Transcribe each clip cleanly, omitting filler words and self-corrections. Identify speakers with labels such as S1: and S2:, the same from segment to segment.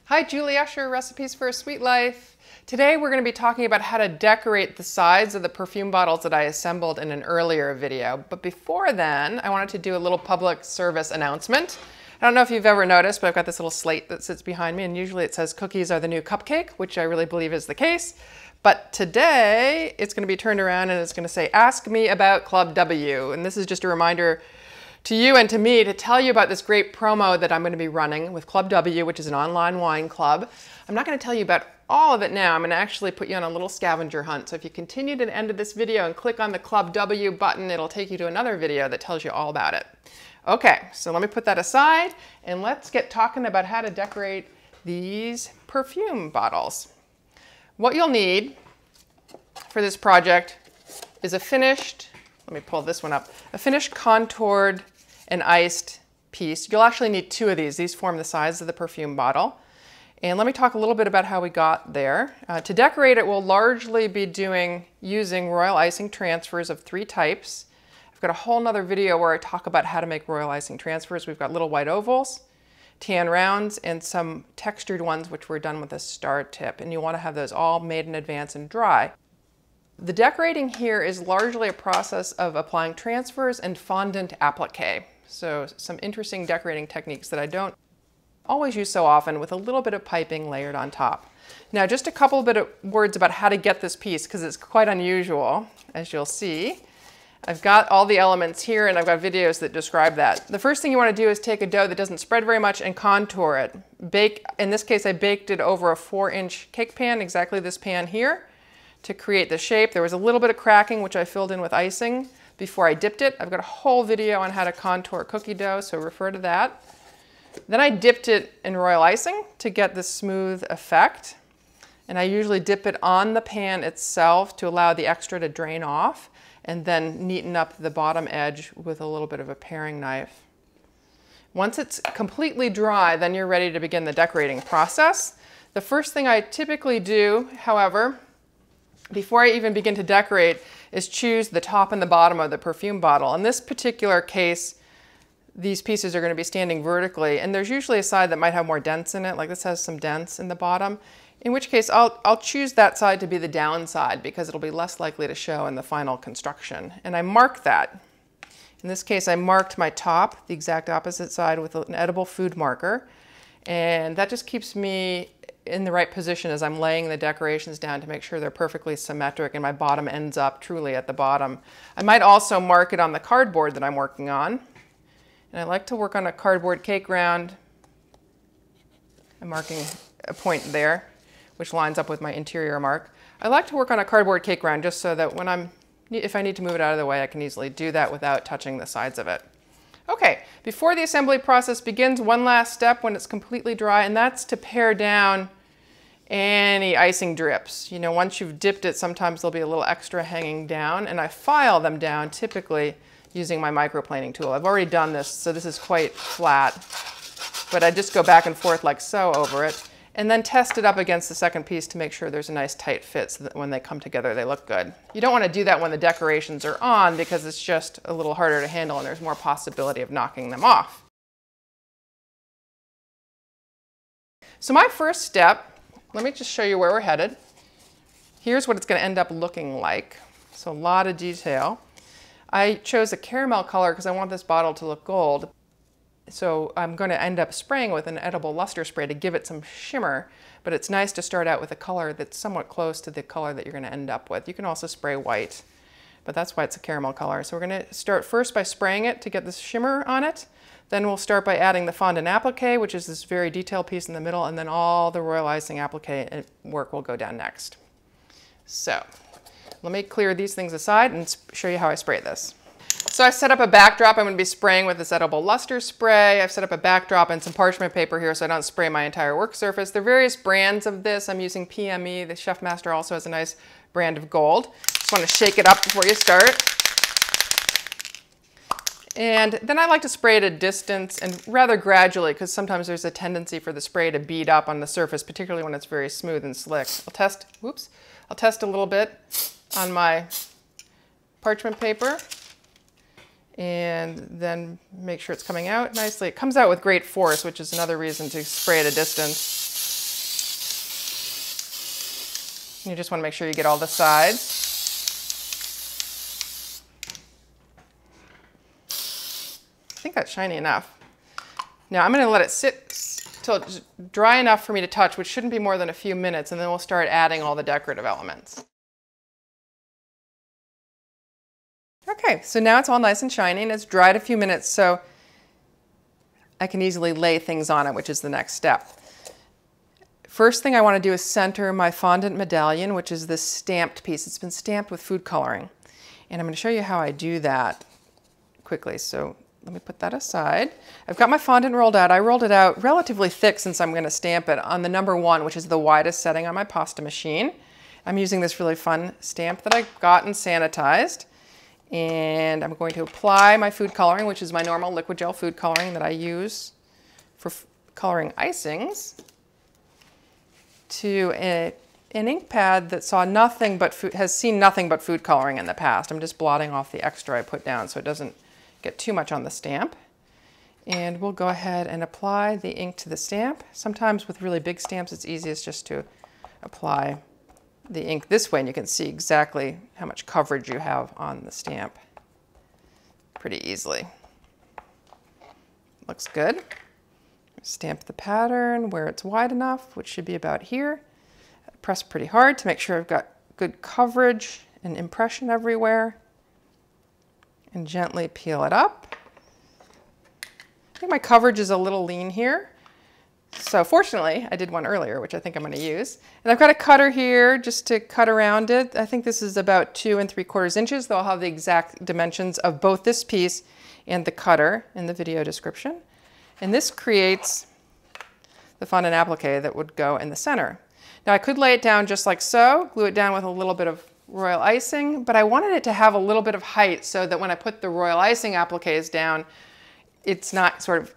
S1: Hi, Julie Usher, Recipes for a Sweet Life. Today we're going to be talking about how to decorate the sides of the perfume bottles that I assembled in an earlier video. But before then, I wanted to do a little public service announcement. I don't know if you've ever noticed, but I've got this little slate that sits behind me, and usually it says cookies are the new cupcake, which I really believe is the case. But today it's going to be turned around and it's going to say, Ask Me About Club W. And this is just a reminder to you and to me to tell you about this great promo that I'm going to be running with Club W, which is an online wine club. I'm not going to tell you about all of it now. I'm going to actually put you on a little scavenger hunt. So if you continue to the end of this video and click on the Club W button, it'll take you to another video that tells you all about it. Okay, so let me put that aside and let's get talking about how to decorate these perfume bottles. What you'll need for this project is a finished, let me pull this one up, a finished contoured and iced piece. You'll actually need two of these. These form the size of the perfume bottle. And let me talk a little bit about how we got there. To decorate it, we'll largely be using royal icing transfers of 3 types. I've got a whole nother video where I talk about how to make royal icing transfers. We've got little white ovals, tan rounds, and some textured ones which were done with a star tip. And you want to have those all made in advance and dry. The decorating here is largely a process of applying transfers and fondant appliqué. So some interesting decorating techniques that I don't always use so often, with a little bit of piping layered on top. Now just a couple bit of words about how to get this piece, because it's quite unusual, as you'll see. I've got all the elements here and I've got videos that describe that. The first thing you want to do is take a dough that doesn't spread very much and contour it. Bake, in this case I baked it over a 4-inch cake pan, exactly this pan here, to create the shape. There was a little bit of cracking which I filled in with icing before I dipped it. I've got a whole video on how to contour cookie dough, so refer to that. Then I dipped it in royal icing to get this smooth effect. And I usually dip it on the pan itself to allow the extra to drain off, and then neaten up the bottom edge with a little bit of a paring knife. Once it's completely dry, then you're ready to begin the decorating process. The first thing I typically do, however, before I even begin to decorate, is choose the top and the bottom of the perfume bottle. In this particular case, these pieces are going to be standing vertically, and there's usually a side that might have more dents in it, like this has some dents in the bottom, in which case I'll choose that side to be the down side because it'll be less likely to show in the final construction. And I mark that. In this case, I marked my top, the exact opposite side, with an edible food marker, and that just keeps me in the right position as I'm laying the decorations down to make sure they're perfectly symmetric and my bottom ends up truly at the bottom. I might also mark it on the cardboard that I'm working on. And I like to work on a cardboard cake round. I'm marking a point there, which lines up with my interior mark. I like to work on a cardboard cake round just so that if I need to move it out of the way, I can easily do that without touching the sides of it. Okay, before the assembly process begins, one last step when it's completely dry, and that's to pare down any icing drips. You know, once you've dipped it, sometimes there'll be a little extra hanging down, and I file them down typically using my microplaning tool. I've already done this, so this is quite flat, but I just go back and forth like so over it, and then test it up against the second piece to make sure there's a nice tight fit so that when they come together they look good. You don't want to do that when the decorations are on because it's just a little harder to handle and there's more possibility of knocking them off. So my first step, let me just show you where we're headed. Here's what it's going to end up looking like. So a lot of detail. I chose a caramel color because I want this bottle to look gold. So I'm going to end up spraying with an edible luster spray to give it some shimmer, but it's nice to start out with a color that's somewhat close to the color that you're going to end up with. You can also spray white, but that's why it's a caramel color. So we're going to start first by spraying it to get this shimmer on it. Then we'll start by adding the fondant appliqué, which is this very detailed piece in the middle, and then all the royal icing appliqué work will go down next. So let me clear these things aside and show you how I spray this. So I set up a backdrop. I'm going to be spraying with this edible luster spray. I've set up a backdrop and some parchment paper here so I don't spray my entire work surface. There are various brands of this. I'm using PME. The Chef Master also has a nice brand of gold. Just want to shake it up before you start. And then I like to spray at a distance and rather gradually because sometimes there's a tendency for the spray to bead up on the surface, particularly when it's very smooth and slick. I'll test a little bit on my parchment paper and then make sure it's coming out nicely. It comes out with great force, which is another reason to spray at a distance. You just want to make sure you get all the sides. I think that's shiny enough. Now I'm going to let it sit till it's dry enough for me to touch, which shouldn't be more than a few minutes, and then we'll start adding all the decorative elements. Okay, so now it's all nice and shiny, and it's dried a few minutes, so I can easily lay things on it, which is the next step. First thing I want to do is center my fondant medallion, which is this stamped piece. It's been stamped with food coloring. And I'm going to show you how I do that quickly. So let me put that aside. I've got my fondant rolled out. I rolled it out relatively thick since I'm going to stamp it on the number 1, which is the widest setting on my pasta machine. I'm using this really fun stamp that I got and sanitized. And I'm going to apply my food coloring, which is my normal liquid gel food coloring that I use for coloring icings, to an ink pad that has seen nothing but food coloring in the past. I'm just blotting off the extra I put down so it doesn't get too much on the stamp. And we'll go ahead and apply the ink to the stamp. Sometimes with really big stamps, it's easiest just to apply the ink this way, and you can see exactly how much coverage you have on the stamp pretty easily. Looks good. Stamp the pattern where it's wide enough, which should be about here. Press pretty hard to make sure I've got good coverage and impression everywhere. And gently peel it up. I think my coverage is a little lean here. So fortunately, I did one earlier, which I think I'm going to use. And I've got a cutter here just to cut around it. I think this is about 2 3/4 inches, though I'll have the exact dimensions of both this piece and the cutter in the video description. And this creates the fondant applique that would go in the center. Now I could lay it down just like so, glue it down with a little bit of royal icing, but I wanted it to have a little bit of height so that when I put the royal icing appliques down, it's not sort of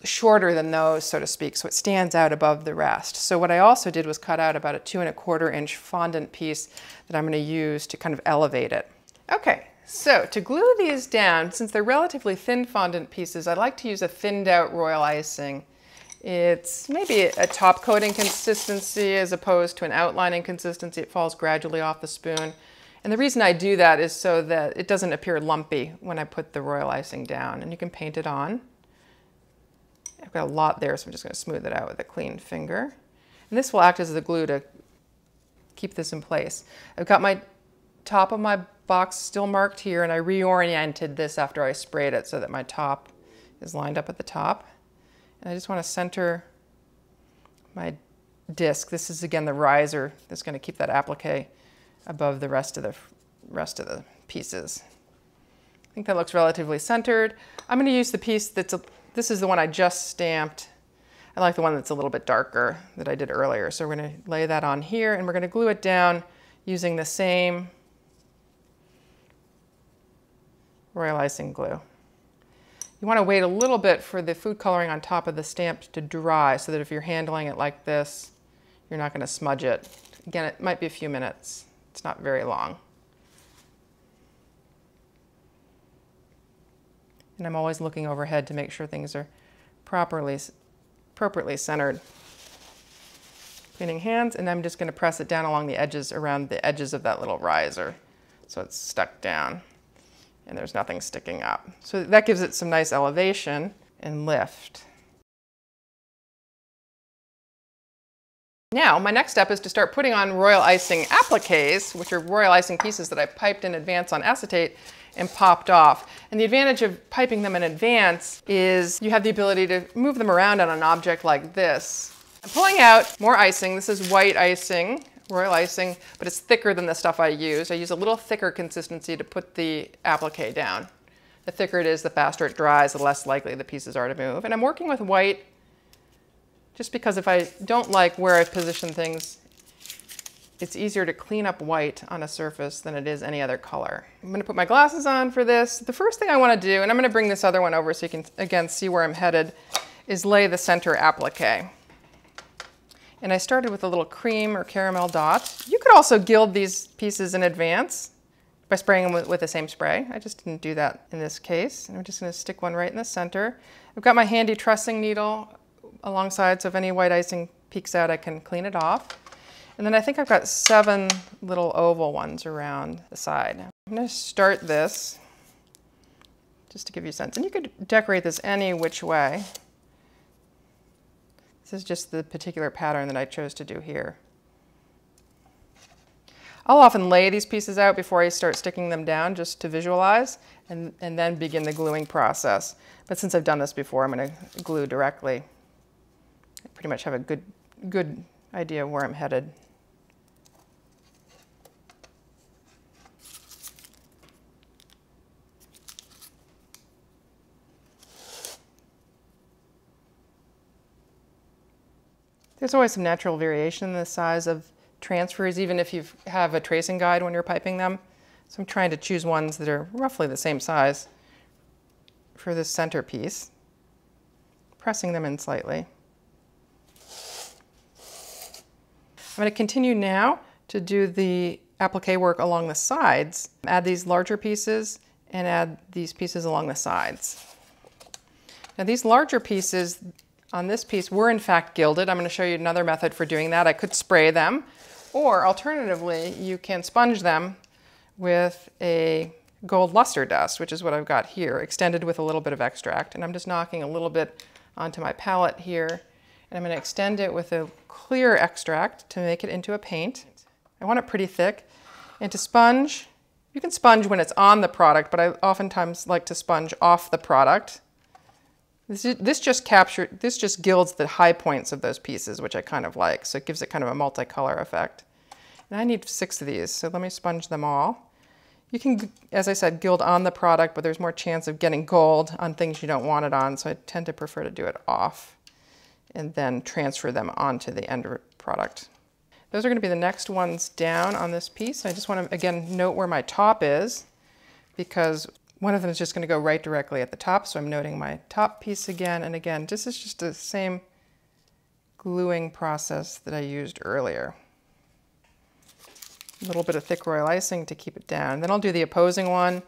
S1: shorter than those, so to speak, so it stands out above the rest. So what I also did was cut out about a 2 1/4 inch fondant piece that I'm going to use to kind of elevate it. Okay. So to glue these down, since they're relatively thin fondant pieces, I like to use a thinned out royal icing. It's maybe a top coating consistency as opposed to an outlining consistency. It falls gradually off the spoon. And the reason I do that is so that it doesn't appear lumpy when I put the royal icing down. And you can paint it on. I've got a lot there, so I'm just going to smooth it out with a clean finger. And this will act as the glue to keep this in place. I've got my top of my box still marked here, and I reoriented this after I sprayed it so that my top is lined up at the top. And I just want to center my disc. This is again the riser that's going to keep that applique above the rest of the pieces. I think that looks relatively centered. I'm going to use the piece this is the one I just stamped. I like the one that's a little bit darker that I did earlier. So we're going to lay that on here, and we're going to glue it down using the same royal icing glue. You want to wait a little bit for the food coloring on top of the stamp to dry so that if you're handling it like this, you're not going to smudge it. Again, it might be a few minutes. It's not very long. And I'm always looking overhead to make sure things are appropriately centered. Cleaning hands, and I'm just going to press it down along the edges, around the edges of that little riser, so it's stuck down and there's nothing sticking up. So that gives it some nice elevation and lift. Now, my next step is to start putting on royal icing appliques, which are royal icing pieces that I piped in advance on acetate and popped off. And the advantage of piping them in advance is you have the ability to move them around on an object like this. I'm pulling out more icing. This is white icing, royal icing, but it's thicker than the stuff I use. I use a little thicker consistency to put the applique down. The thicker it is, the faster it dries, the less likely the pieces are to move. And I'm working with white just because if I don't like where I've positioned things, it's easier to clean up white on a surface than it is any other color. I'm going to put my glasses on for this. The first thing I want to do, and I'm going to bring this other one over so you can again see where I'm headed, is lay the center applique. And I started with a little cream or caramel dot. You could also gild these pieces in advance by spraying them with the same spray. I just didn't do that in this case. And I'm just going to stick one right in the center. I've got my handy trussing needle alongside, so if any white icing peeks out, I can clean it off. And then I think I've got 7 little oval ones around the side. I'm going to start this just to give you a sense. And you could decorate this any which way. This is just the particular pattern that I chose to do here. I'll often lay these pieces out before I start sticking them down just to visualize and then begin the gluing process. But since I've done this before, I'm going to glue directly. I pretty much have a good idea of where I'm headed. There's always some natural variation in the size of transfers, even if you have a tracing guide when you're piping them. So I'm trying to choose ones that are roughly the same size for this center piece, pressing them in slightly. I'm going to continue now to do the applique work along the sides. Add these larger pieces and add these pieces along the sides. Now these larger pieces on this piece were in fact gilded. I'm going to show you another method for doing that. I could spray them, or alternatively, you can sponge them with a gold luster dust, which is what I've got here, extended with a little bit of extract. And I'm just knocking a little bit onto my palette here, and I'm going to extend it with a clear extract to make it into a paint. I want it pretty thick. And to sponge, you can sponge when it's on the product, but I oftentimes like to sponge off the product. This just gilds the high points of those pieces, which I kind of like. So it gives it kind of a multicolor effect. And I need 6 of these, so let me sponge them all. You can, as I said, gild on the product, but there's more chance of getting gold on things you don't want it on, so I tend to prefer to do it off and then transfer them onto the end product. Those are going to be the next ones down on this piece. I just want to, again, note where my top is, because one of them is just going to go right directly at the top, so I'm noting my top piece again and again. This is just the same gluing process that I used earlier. A little bit of thick royal icing to keep it down. Then I'll do the opposing one.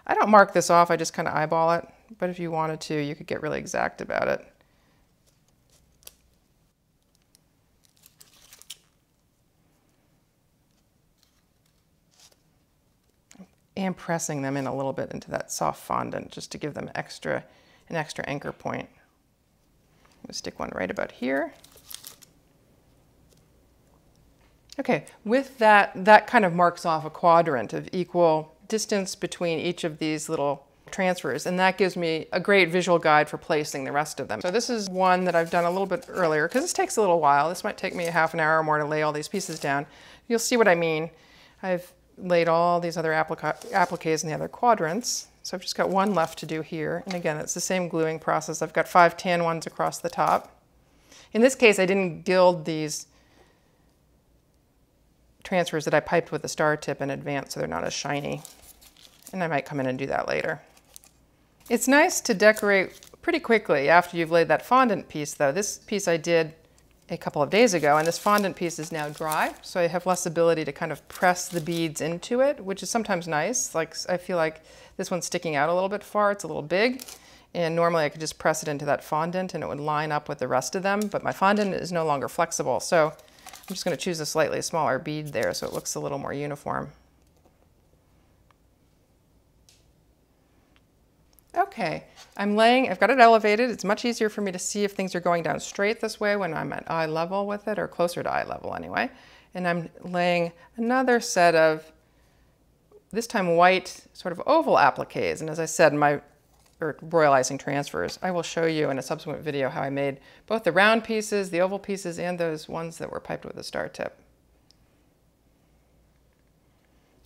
S1: I don't mark this off, I just kind of eyeball it, but if you wanted to, you could get really exact about it. And pressing them in a little bit into that soft fondant just to give them an extra anchor point. I'm going to stick one right about here. Okay, with that kind of marks off a quadrant of equal distance between each of these little transfers, and that gives me a great visual guide for placing the rest of them. So this is one that I've done a little bit earlier, because this takes a little while. This might take me a half an hour or more to lay all these pieces down. You'll see what I mean. I've laid all these other appliques in the other quadrants. So I've just got one left to do here. And again, it's the same gluing process. I've got 5 tan ones across the top. In this case, I didn't gild these transfers that I piped with a star tip in advance, so they're not as shiny. And I might come in and do that later. It's nice to decorate pretty quickly after you've laid that fondant piece, though. This piece I did a couple of days ago, and this fondant piece is now dry, so I have less ability to kind of press the beads into it, which is sometimes nice. Like, I feel like this one's sticking out a little bit far, it's a little big, and normally I could just press it into that fondant and it would line up with the rest of them, but my fondant is no longer flexible, so I'm just going to choose a slightly smaller bead there so it looks a little more uniform. Okay, I've got it elevated. It's much easier for me to see if things are going down straight this way when I'm at eye level with it, or closer to eye level anyway. And I'm laying another set of, this time white, sort of oval appliques. And as I said, royal icing transfers, I will show you in a subsequent video how I made both the round pieces, the oval pieces, and those ones that were piped with a star tip.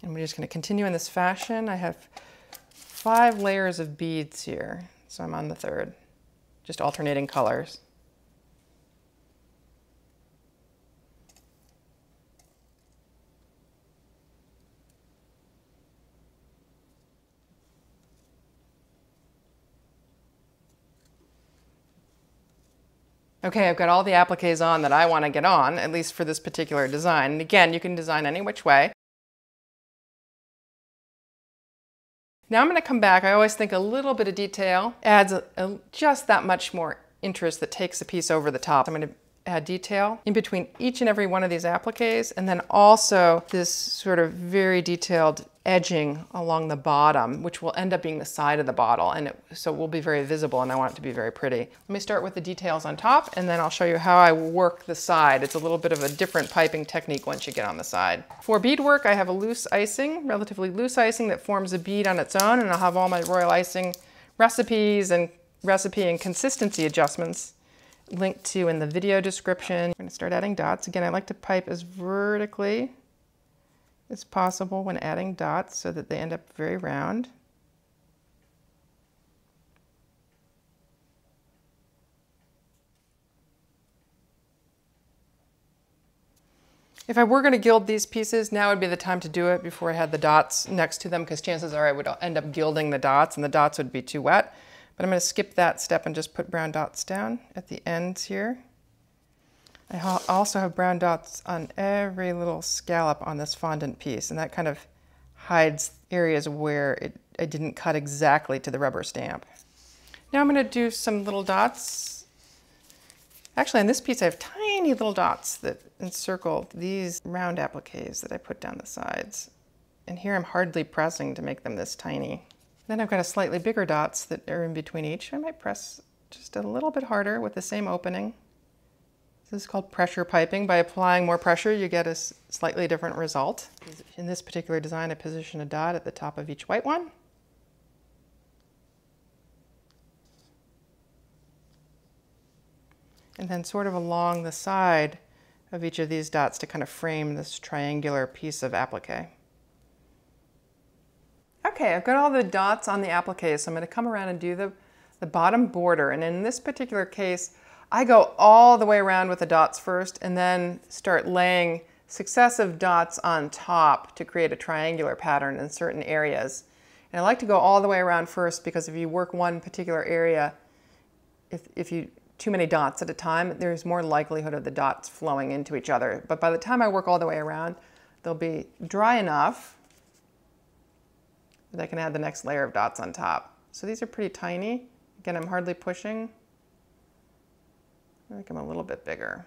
S1: And we're just going to continue in this fashion. I have 5 layers of beads here, so I'm on the 3rd, just alternating colors. Okay, I've got all the appliques on that I want to get on, at least for this particular design. And again, you can design any which way. Now I'm going to come back. I always think a little bit of detail adds just that much more interest that takes a piece over the top. I'm going to add detail in between each and every one of these appliques, and then also this sort of very detailed edging along the bottom, which will end up being the side of the bottle, and so it will be very visible, and I want it to be very pretty. Let me start with the details on top, and then I'll show you how I work the side. It's a little bit of a different piping technique once you get on the side. For beadwork, I have a loose icing, relatively loose icing that forms a bead on its own, and I'll have all my royal icing recipes and recipe and consistency adjustments linked to in the video description. I'm going to start adding dots. Again, I like to pipe as vertically as possible when adding dots so that they end up very round. If I were going to gild these pieces, now would be the time to do it before I had the dots next to them, because chances are I would end up gilding the dots and the dots would be too wet. But I'm going to skip that step and just put brown dots down at the ends here. I also have brown dots on every little scallop on this fondant piece, and that kind of hides areas where I didn't cut exactly to the rubber stamp. Now I'm going to do some little dots. Actually, on this piece I have tiny little dots that encircle these round appliques that I put down the sides. And here I'm hardly pressing to make them this tiny. Then I've got a slightly bigger dots that are in between each. I might press just a little bit harder with the same opening. This is called pressure piping. By applying more pressure, you get a slightly different result. In this particular design, I position a dot at the top of each white one. And then sort of along the side of each of these dots to kind of frame this triangular piece of applique. Okay, I've got all the dots on the appliques, so I'm going to come around and do the bottom border. And in this particular case, I go all the way around with the dots first and then start laying successive dots on top to create a triangular pattern in certain areas. And I like to go all the way around first because if you work one particular area, if you too many dots at a time, there's more likelihood of the dots flowing into each other. But by the time I work all the way around, they'll be dry enough that I can add the next layer of dots on top. So these are pretty tiny. Again, I'm hardly pushing. Make them a little bit bigger.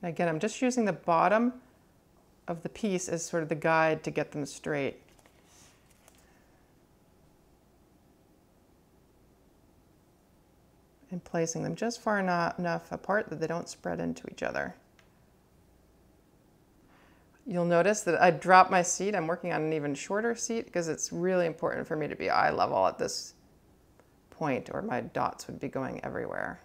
S1: And again, I'm just using the bottom of the piece as sort of the guide to get them straight. And placing them just far enough apart that they don't spread into each other. You'll notice that I dropped my seat. I'm working on an even shorter seat because it's really important for me to be eye level at this point or my dots would be going everywhere.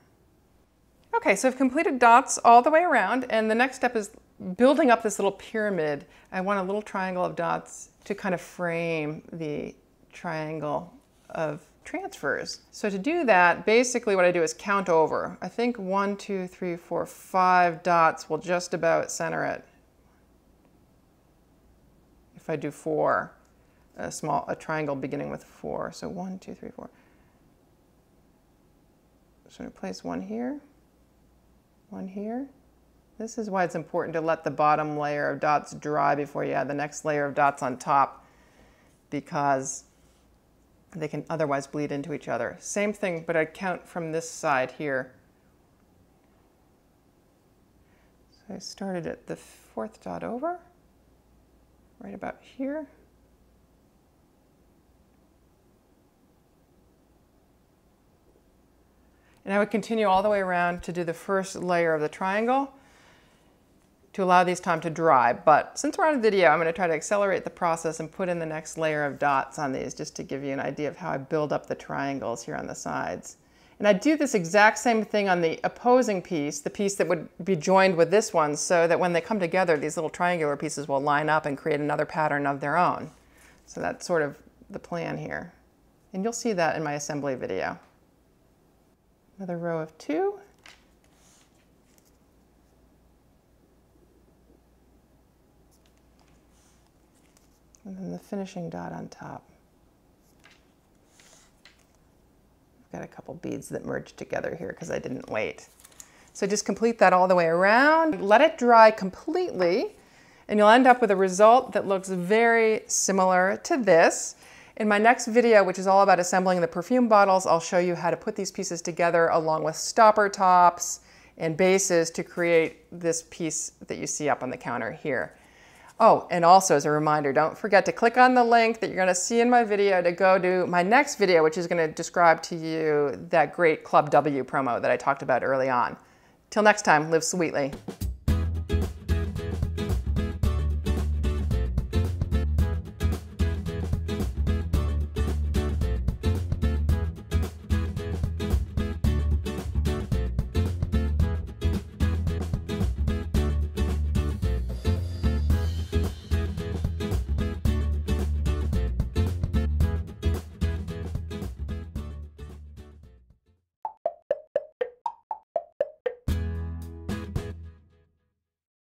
S1: Okay, so I've completed dots all the way around, and the next step is building up this little pyramid. I want a little triangle of dots to kind of frame the triangle of transfers. So to do that, basically what I do is count over. I think 1, 2, 3, 4, 5 dots will just about center it. If I do 4, a triangle beginning with 4. So 1, 2, 3, 4. So I'm going to place one here. One here. This is why it's important to let the bottom layer of dots dry before you add the next layer of dots on top, because they can otherwise bleed into each other. Same thing, but I count from this side here. So I started at the 4th dot over, right about here. And I would continue all the way around to do the first layer of the triangle to allow these time to dry. But since we're on a video, I'm going to try to accelerate the process and put in the next layer of dots on these just to give you an idea of how I build up the triangles here on the sides. And I do this exact same thing on the opposing piece, the piece that would be joined with this one, so that when they come together, these little triangular pieces will line up and create another pattern of their own. So that's sort of the plan here. And you'll see that in my assembly video. Another row of 2. And then the finishing dot on top. I've got a couple beads that merged together here because I didn't wait. So just complete that all the way around. Let it dry completely, and you'll end up with a result that looks very similar to this. In my next video, which is all about assembling the perfume bottles, I'll show you how to put these pieces together along with stopper tops and bases to create this piece that you see up on the counter here. Oh, and also as a reminder, don't forget to click on the link that you're going to see in my video to go to my next video, which is going to describe to you that great Club W promo that I talked about early on. Till next time, live sweetly.